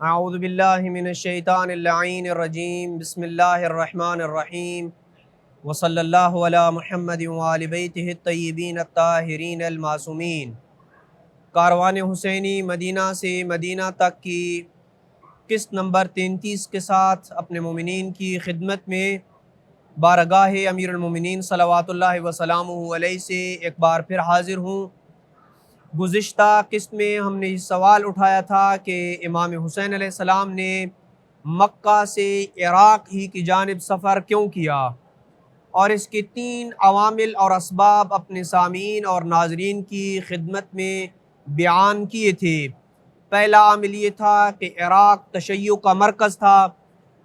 اعوذ باللہ من الشیطان اللعین الرجیم بسم اللہ الرحمن الرحیم وصلی اللہ علی محمد وآل بیتہ الطیبین الطاہرین المعصومین۔ کاروان حسینی مدینہ سے مدینہ تک کی قسط نمبر 33 کے ساتھ اپنے مومنین کی خدمت میں بارگاہ امیر المومنین صلوات اللہ وسلامہ علیہ سے ایک بار پھر حاضر ہوں۔ گزشتہ قسط میں ہم نے اس سوال اٹھایا تھا کہ امام حسین علیہ السلام نے مکہ سے عراق ہی کی جانب سفر کیوں کیا، اور اس کے 3 عوامل اور اسباب اپنے سامعین اور ناظرین کی خدمت میں بیان کیے تھے۔ پہلا عامل یہ تھا کہ عراق تشیع کا مرکز تھا،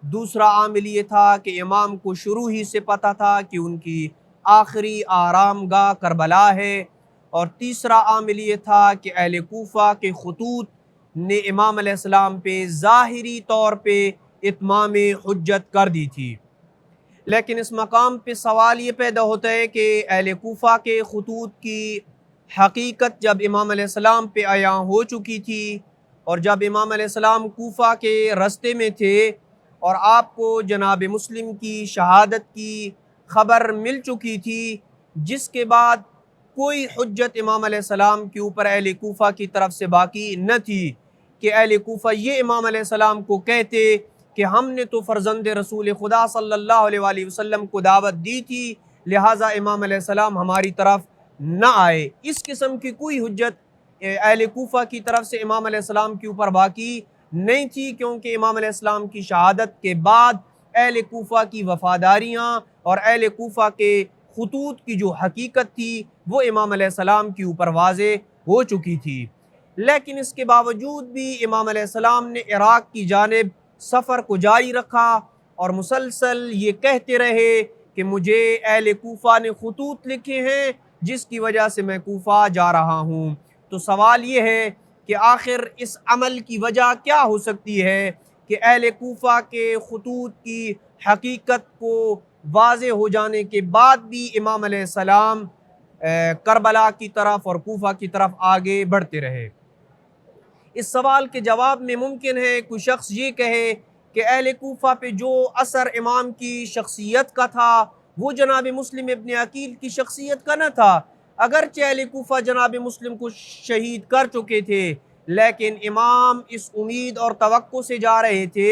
دوسرا عامل یہ تھا کہ امام کو شروع ہی سے پتہ تھا کہ ان کی آخری آرام گاہ کربلا ہے، اور تیسرا عامل یہ تھا کہ اہل کوفہ کے خطوط نے امام علیہ السلام پہ ظاہری طور پہ اتمام حجت کر دی تھی۔ لیکن اس مقام پہ سوال یہ پیدا ہوتا ہے کہ اہل کوفہ کے خطوط کی حقیقت جب امام علیہ السلام پہ عیاں ہو چکی تھی، اور جب امام علیہ السلام کوفہ کے رستے میں تھے اور آپ کو جناب مسلم کی شہادت کی خبر مل چکی تھی، جس کے بعد کوئی حجت امام علیہ السلام کے اوپر اہل کوفہ کی طرف سے باقی نہ تھی کہ اہل کوفہ یہ امام علیہ السلام کو کہتے کہ ہم نے تو فرزند رسول خدا صلی اللہ علیہ وآلہ وسلم کو دعوت دی تھی، لہٰذا امام علیہ السلام ہماری طرف نہ آئے۔ اس قسم کی کوئی حجت اہل کوفہ کی طرف سے امام علیہ السلام کے اوپر باقی نہیں تھی، کیونکہ امام علیہ السلام کی شہادت کے بعد اہل کوفہ کی وفاداریاں اور اہل کوفہ کے خطوط کی جو حقیقت تھی وہ امام علیہ السلام کے اوپر واضح ہو چکی تھی۔ لیکن اس کے باوجود بھی امام علیہ السلام نے عراق کی جانب سفر کو جاری رکھا اور مسلسل یہ کہتے رہے کہ مجھے اہل کوفہ نے خطوط لکھے ہیں جس کی وجہ سے میں کوفہ جا رہا ہوں۔ تو سوال یہ ہے کہ آخر اس عمل کی وجہ کیا ہو سکتی ہے کہ اہل کوفہ کے خطوط کی حقیقت کو واضح ہو جانے کے بعد بھی امام علیہ السلام کربلا کی طرف اور کوفہ کی طرف آگے بڑھتے رہے۔ اس سوال کے جواب میں ممکن ہے کوئی شخص یہ کہے کہ اہل کوفہ پہ جو اثر امام کی شخصیت کا تھا وہ جناب مسلم ابن عقیل کی شخصیت کا نہ تھا۔ اگرچہ اہل کوفہ جناب مسلم کو شہید کر چکے تھے، لیکن امام اس امید اور توقع سے جا رہے تھے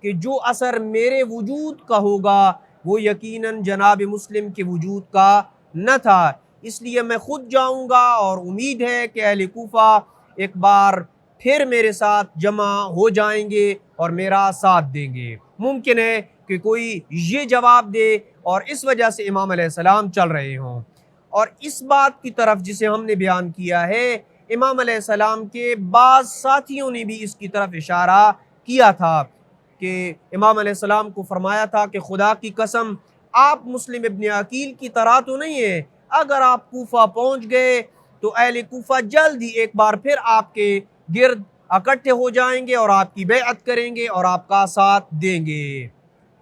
کہ جو اثر میرے وجود کا ہوگا وہ یقیناً جناب مسلم کے وجود کا نہ تھا، اس لیے میں خود جاؤں گا، اور امید ہے کہ اہل کوفہ ایک بار پھر میرے ساتھ جمع ہو جائیں گے اور میرا ساتھ دیں گے۔ ممکن ہے کہ کوئی یہ جواب دے اور اس وجہ سے امام علیہ السلام چل رہے ہوں۔ اور اس بات کی طرف جسے ہم نے بیان کیا ہے، امام علیہ السلام کے بعض ساتھیوں نے بھی اس کی طرف اشارہ کیا تھا کہ امام علیہ السلام کو فرمایا تھا کہ خدا کی قسم آپ مسلم ابن عقیل کی طرح تو نہیں ہے، اگر آپ کوفہ پہنچ گئے تو اہل کوفہ جلد ہی ایک بار پھر آپ کے گرد اکٹھے ہو جائیں گے اور آپ کی بیعت کریں گے اور آپ کا ساتھ دیں گے۔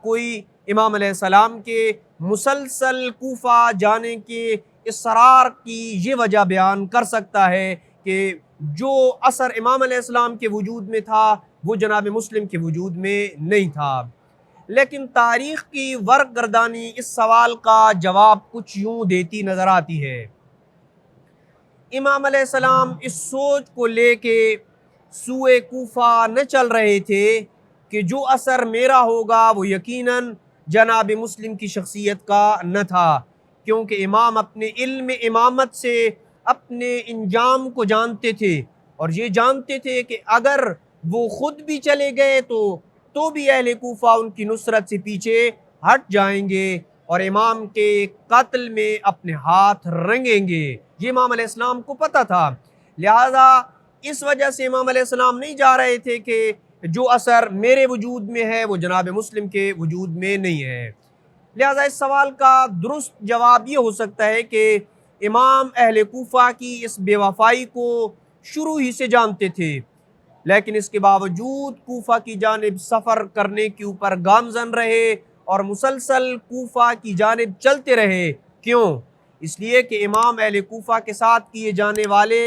کوئی امام علیہ السلام کے مسلسل کوفہ جانے کے اصرار کی یہ وجہ بیان کر سکتا ہے کہ جو اثر امام علیہ السلام کے وجود میں تھا وہ جناب مسلم کے وجود میں نہیں تھا۔ لیکن تاریخ کی ورق گردانی اس سوال کا جواب کچھ یوں دیتی نظر آتی ہے۔ امام علیہ السلام اس سوچ کو لے کے سوئے کوفہ نہ چل رہے تھے کہ جو اثر میرا ہوگا وہ یقیناً جناب مسلم کی شخصیت کا نہ تھا، کیونکہ امام اپنے علم امامت سے اپنے انجام کو جانتے تھے، اور یہ جانتے تھے کہ اگر وہ خود بھی چلے گئے تو بھی اہل کوفہ ان کی نصرت سے پیچھے ہٹ جائیں گے اور امام کے قتل میں اپنے ہاتھ رنگیں گے۔ یہ امام علیہ السلام کو پتہ تھا، لہذا اس وجہ سے امام علیہ السلام نہیں جا رہے تھے کہ جو اثر میرے وجود میں ہے وہ جناب مسلم کے وجود میں نہیں ہے۔ لہذا اس سوال کا درست جواب یہ ہو سکتا ہے کہ امام اہل کوفہ کی اس بے وفائی کو شروع ہی سے جانتے تھے، لیکن اس کے باوجود کوفہ کی جانب سفر کرنے کے اوپر گامزن رہے اور مسلسل کوفہ کی جانب چلتے رہے۔ کیوں؟ اس لیے کہ امام اہل کوفہ کے ساتھ کیے جانے والے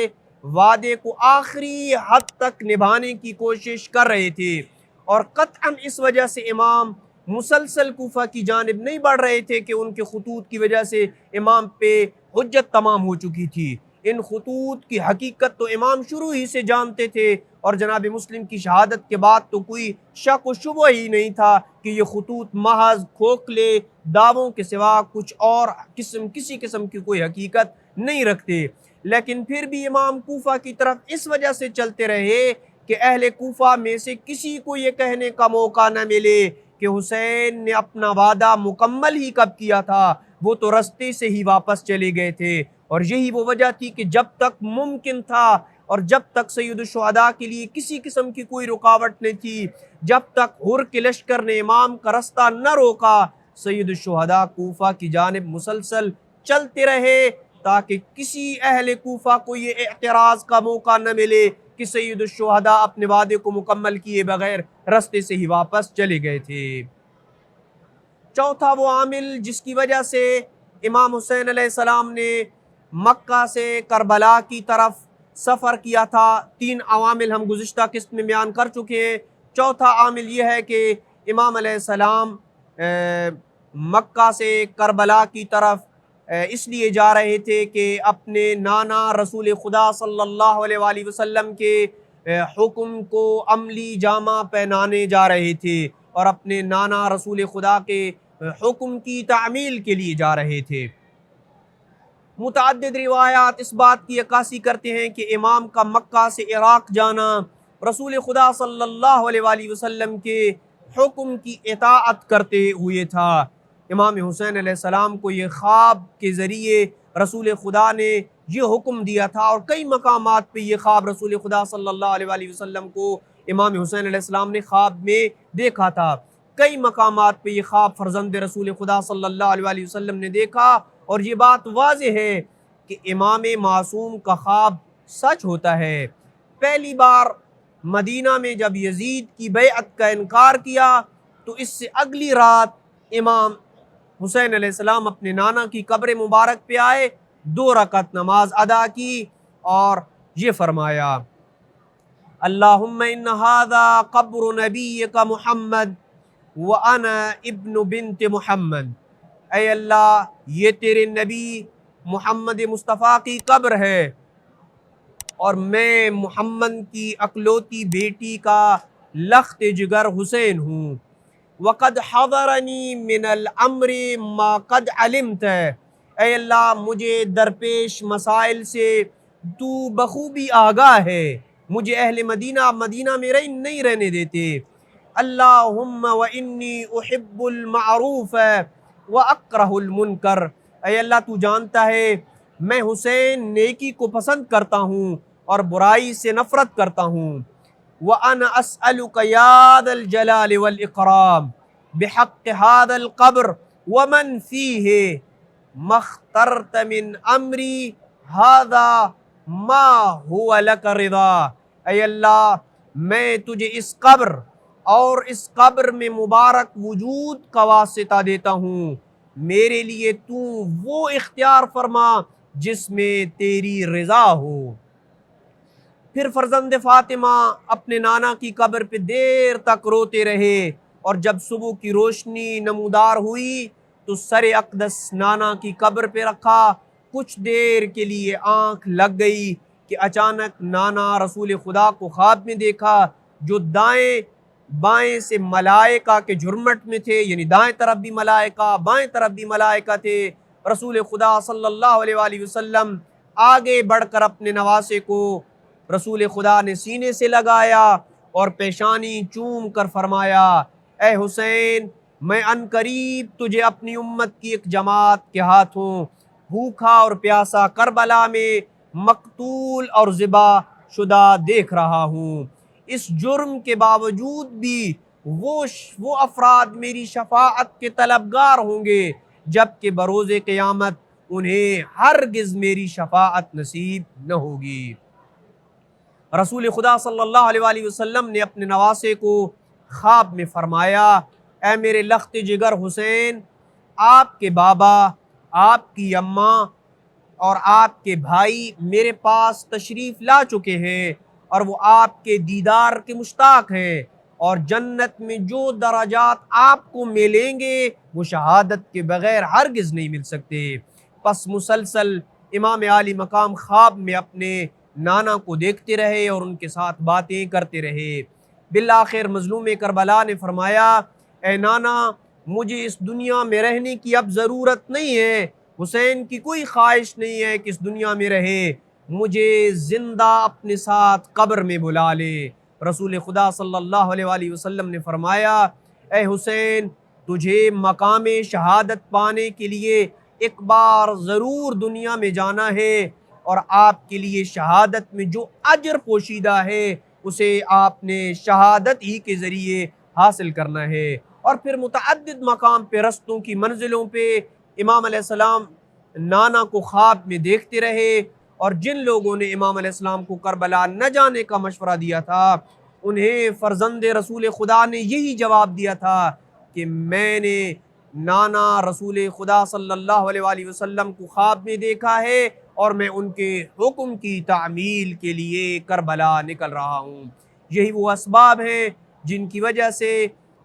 وعدے کو آخری حد تک نبھانے کی کوشش کر رہے تھے، اور قطعاً اس وجہ سے امام مسلسل کوفہ کی جانب نہیں بڑھ رہے تھے کہ ان کے خطوط کی وجہ سے امام پہ حجت تمام ہو چکی تھی۔ ان خطوط کی حقیقت تو امام شروع ہی سے جانتے تھے، اور جناب مسلم کی شہادت کے بعد تو کوئی شک و شبہ ہی نہیں تھا کہ یہ خطوط محض کھوکھلے دعووں کے سوا کچھ اور کسی قسم کی کوئی حقیقت نہیں رکھتے۔ لیکن پھر بھی امام کوفہ کی طرف اس وجہ سے چلتے رہے کہ اہل کوفہ میں سے کسی کو یہ کہنے کا موقع نہ ملے کہ حسین نے اپنا وعدہ مکمل ہی کب کیا تھا، وہ تو رستے سے ہی واپس چلے گئے تھے۔ اور یہی وہ وجہ تھی کہ جب تک ممکن تھا اور جب تک سید الشہداء کے لیے کسی قسم کی کوئی رکاوٹ نہیں تھی، جب تک حر کے لشکر نے امام کا رستہ نہ روکا، سید الشہداء کوفہ کی جانب مسلسل چلتے رہے، تاکہ کسی اہل کوفہ کو یہ اعتراض کا موقع نہ ملے کہ سید الشہداء اپنے وعدے کو مکمل کیے بغیر رستے سے ہی واپس چلے گئے تھے۔ چوتھا وہ عامل جس کی وجہ سے امام حسین علیہ السلام نے مکہ سے کربلا کی طرف سفر کیا تھا، تین عوامل ہم گزشتہ قسط میں بیان کر چکے ہیں۔ چوتھا عامل یہ ہے کہ امام علیہ السلام مکہ سے کربلا کی طرف اس لیے جا رہے تھے کہ اپنے نانا رسول خدا صلی اللہ علیہ وآلہ وسلم کے حکم کو عملی جامہ پہنانے جا رہے تھے، اور اپنے نانا رسول خدا کے حکم کی تعمیل کے لیے جا رہے تھے۔ متعدد روایات اس بات کی عکاسی کرتے ہیں کہ امام کا مکہ سے عراق جانا رسول خدا صلی اللہ علیہ وآلہ وسلم کے حکم کی اطاعت کرتے ہوئے تھا۔ امام حسین علیہ السلام کو یہ خواب کے ذریعے رسول خدا نے یہ حکم دیا تھا، اور کئی مقامات پہ یہ خواب رسول خدا صلی اللہ علیہ وآلہ وسلم کو امام حسین علیہ السلام نے خواب میں دیکھا تھا۔ کئی مقامات پہ یہ خواب فرزند رسول خدا صلی اللہ علیہ وآلہ وسلم نے دیکھا، اور یہ بات واضح ہے کہ امام معصوم کا خواب سچ ہوتا ہے۔ پہلی بار مدینہ میں جب یزید کی بیعت کا انکار کیا تو اس سے اگلی رات امام حسین علیہ السلام اپنے نانا کی قبر مبارک پہ آئے، 2 رکعت نماز ادا کی، اور یہ فرمایا: اللہم ان ھذا قبر نبیک محمد وانا ابن بنت محمد۔ اے اللہ، یہ تیرے نبی محمد مصطفیٰ کی قبر ہے، اور میں محمد کی اکلوتی بیٹی کا لخت جگر حسین ہوں۔ وَقَدْ حَضَرَنِي مِنَ الْأَمْرِ مَا قَدْ عَلِمْتَ۔ اے اللہ، مجھے درپیش مسائل سے تو بخوبی آگاہ ہے، مجھے اہل مدینہ میں نہیں رہنے دیتے۔ اللہم وَإِنِّي أُحِبُّ الْمَعْرُوفَ وَأَكْرَهُ الْمُنْكَرَ۔ اے اللہ، تو جانتا ہے میں حسین نیکی کو پسند کرتا ہوں اور برائی سے نفرت کرتا ہوں۔ وَأَنَا أَسْأَلُكَ يَا ذَا الْجَلَالِ وَالْإِكْرَامِ بِحَقِّ هَذَا الْقَبْرِ وَمَنْ فِيهِ مَا اخْتَرْتَ مِنْ أَمْرِي هَذَا مَا هُوَ لَكَ رِضَا۔ اے اللہ، میں تجھے اس قبر اور اس قبر میں مبارک وجود کا واسطہ دیتا ہوں، میرے لیے تو وہ اختیار فرما جس میں تیری رضا ہو۔ پھر فرزند فاطمہ اپنے نانا کی قبر پہ دیر تک روتے رہے، اور جب صبح کی روشنی نمودار ہوئی تو سر اقدس نانا کی قبر پہ رکھا۔ کچھ دیر کے لیے آنکھ لگ گئی کہ اچانک نانا رسول خدا کو خواب میں دیکھا، جو دائیں بائیں سے ملائکہ کے جھرمٹ میں تھے، یعنی دائیں طرف بھی ملائکہ، بائیں طرف بھی ملائکہ تھے۔ رسول خدا صلی اللہ علیہ وآلہ وسلم آگے بڑھ کر اپنے نواسے کو رسول خدا نے سینے سے لگایا اور پیشانی چوم کر فرمایا: اے حسین، میں عنقریب تجھے اپنی امت کی ایک جماعت کے ہاتھوں بھوکھا اور پیاسا کربلا میں مقتول اور ذبح شدہ دیکھ رہا ہوں۔ اس جرم کے باوجود بھی وہ افراد میری شفاعت کے طلبگار ہوں گے، جبکہ بروز قیامت انہیں ہرگز میری شفاعت نصیب نہ ہوگی۔ رسول خدا صلی اللہ علیہ وآلہ وسلم نے اپنے نواسے کو خواب میں فرمایا: اے میرے لخت جگر حسین، آپ کے بابا، آپ کی اماں اور آپ کے بھائی میرے پاس تشریف لا چکے ہیں اور وہ آپ کے دیدار کے مشتاق ہیں، اور جنت میں جو درجات آپ کو ملیں گے وہ شہادت کے بغیر ہرگز نہیں مل سکتے۔ پس مسلسل امام عالی مقام خواب میں اپنے نانا کو دیکھتے رہے اور ان کے ساتھ باتیں کرتے رہے۔ بالآخر مظلوم کربلا نے فرمایا، اے نانا، مجھے اس دنیا میں رہنے کی اب ضرورت نہیں ہے، حسین کی کوئی خواہش نہیں ہے کہ اس دنیا میں رہے، مجھے زندہ اپنے ساتھ قبر میں بلا لے۔ رسول خدا صلی اللہ علیہ وآلہ وسلم نے فرمایا، اے حسین، تجھے مقام شہادت پانے کے لیے ایک بار ضرور دنیا میں جانا ہے، اور آپ کے لیے شہادت میں جو اجر پوشیدہ ہے اسے آپ نے شہادت ہی کے ذریعے حاصل کرنا ہے۔ اور پھر متعدد مقام پہ، رستوں کی منزلوں پہ امام علیہ السلام نانا کو خواب میں دیکھتے رہے، اور جن لوگوں نے امام علیہ السلام کو کربلا نہ جانے کا مشورہ دیا تھا انہیں فرزند رسول خدا نے یہی جواب دیا تھا کہ میں نے نانا رسول خدا صلی اللہ علیہ وآلہ وسلم کو خواب میں دیکھا ہے اور میں ان کے حکم کی تعمیل کے لیے کربلا نکل رہا ہوں۔ یہی وہ اسباب ہیں جن کی وجہ سے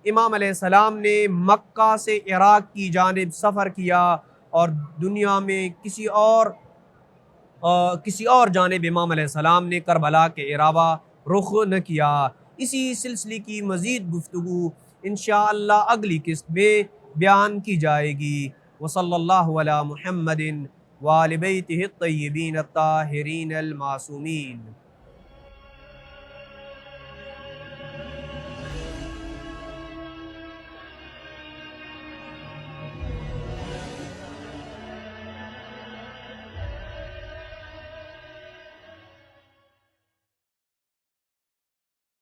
امام علیہ السلام نے مکہ سے عراق کی جانب سفر کیا اور دنیا میں کسی اور جانب امام علیہ السلام نے کربلا کے علاوہ رخ نہ کیا۔ اسی سلسلے کی مزید گفتگو انشاءاللہ اگلی قسط میں بیان کی جائے گی۔ وصلی اللہ علی محمد وآل بیتہ الطیبین الطاہرین المعصومین۔